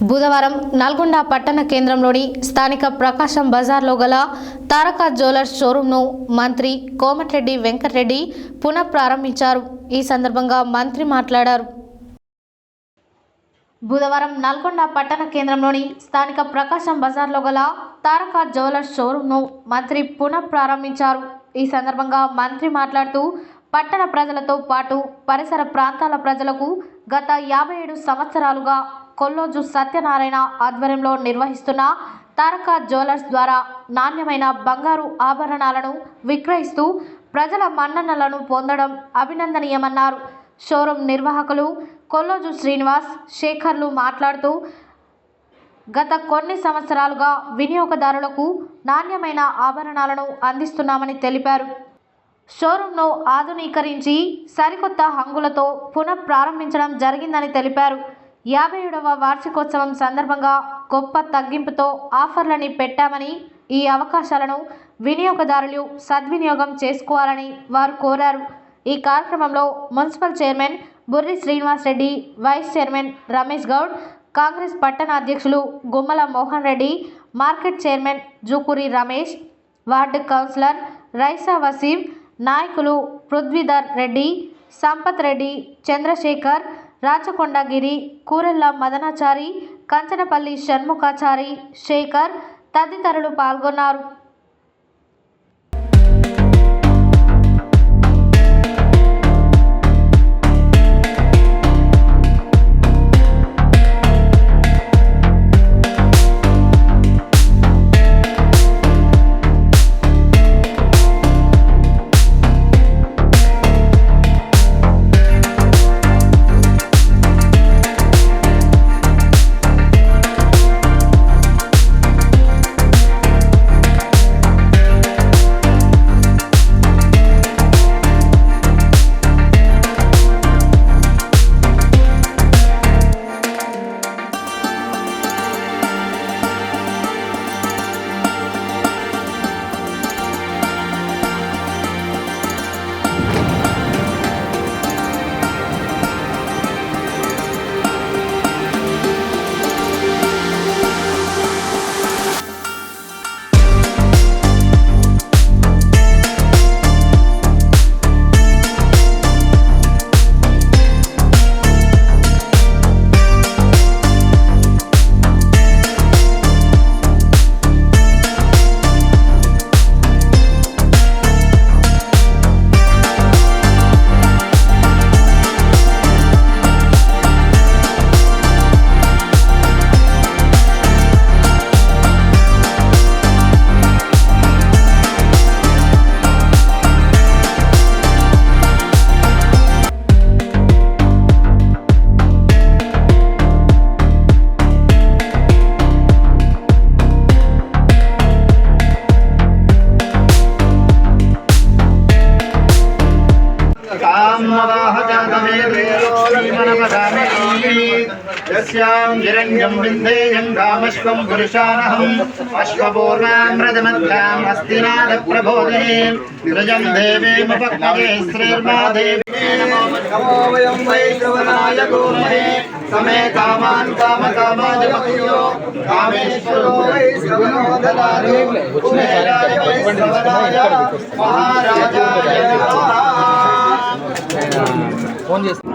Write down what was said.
బుధవారం నల్గొండ పట్టణ కేంద్రంలోని స్థానిక ప్రకాశం బజార్లో గల తారక జ్యువెలర్స్ షోరూంను మంత్రి కోమటిరెడ్డి వెంకటరెడ్డి పునఃప్రారంభించారు. ఈ సందర్భంగా మంత్రి మాట్లాడారు. బుధవారం నల్గొండ పట్టణ కేంద్రంలోని స్థానిక ప్రకాశం బజార్లో గల తారక జ్యువెలర్స్ షోరూంను మంత్రి పునఃప్రారంభించారు. ఈ సందర్భంగా మంత్రి మాట్లాడుతూ పట్టణ ప్రజలతో పాటు పరిసర ప్రాంతాల ప్రజలకు గత 57 సంవత్సరాలుగా కొల్లోజు సత్యనారాయణ ఆధ్వర్యంలో నిర్వహిస్తున్న తారక జ్యువెలర్స్ ద్వారా నాణ్యమైన బంగారు ఆభరణాలను విక్రయిస్తూ ప్రజల మన్ననలను పొందడం అభినందనీయమన్నారు. షోరూం నిర్వాహకులు కొల్లోజు శ్రీనివాస్, శేఖర్లు మాట్లాడుతూ గత కొన్ని సంవత్సరాలుగా వినియోగదారులకు నాణ్యమైన ఆభరణాలను అందిస్తున్నామని తెలిపారు. షోరూంను ఆధునీకరించి సరికొత్త హంగులతో పునఃప్రారంభించడం జరిగిందని తెలిపారు. 57వ వార్షికోత్సవం సందర్భంగా గొప్ప తగ్గింపుతో ఆఫర్లని పెట్టామని, ఈ అవకాశాలను వినియోగదారులు సద్వినియోగం చేసుకోవాలని వారు కోరారు. ఈ కార్యక్రమంలో municipal chairman Burri Srinivas Reddy, vice chairman Ramesh Goud, Congress పట్టణ అధ్యక్షులు Gummala Mohan Reddy, market chairman Jukuri Ramesh, ward councillor Raisa Waseem, నాయకులు పృథ్వీధర్ రెడ్డి, సంపత్ రెడ్డి, చంద్రశేఖర్, రాచకొండగిరి, కూరెళ్ల మదనాచారి, కంచనపల్లి షణ్ముఖాచారి, శేఖర్ తదితరులు పాల్గొన్నారు. गिरण्यं विन्देयं कामश्वं पुरुषानहम् अश्वपूर्णामृतमध्याम् अस्तिनादप्रबोधिनीं विरजं देवीमुपक्तये श्रीर्मा देवी नमो वयं वै श्रवणाय कुर्महे समे कामान् कामकामादिमह्यो कामेश्वरो वै श्रवणो ददातु कुबेराय वै श्रवणाय महाराजाय नमः। फोन చేస్తా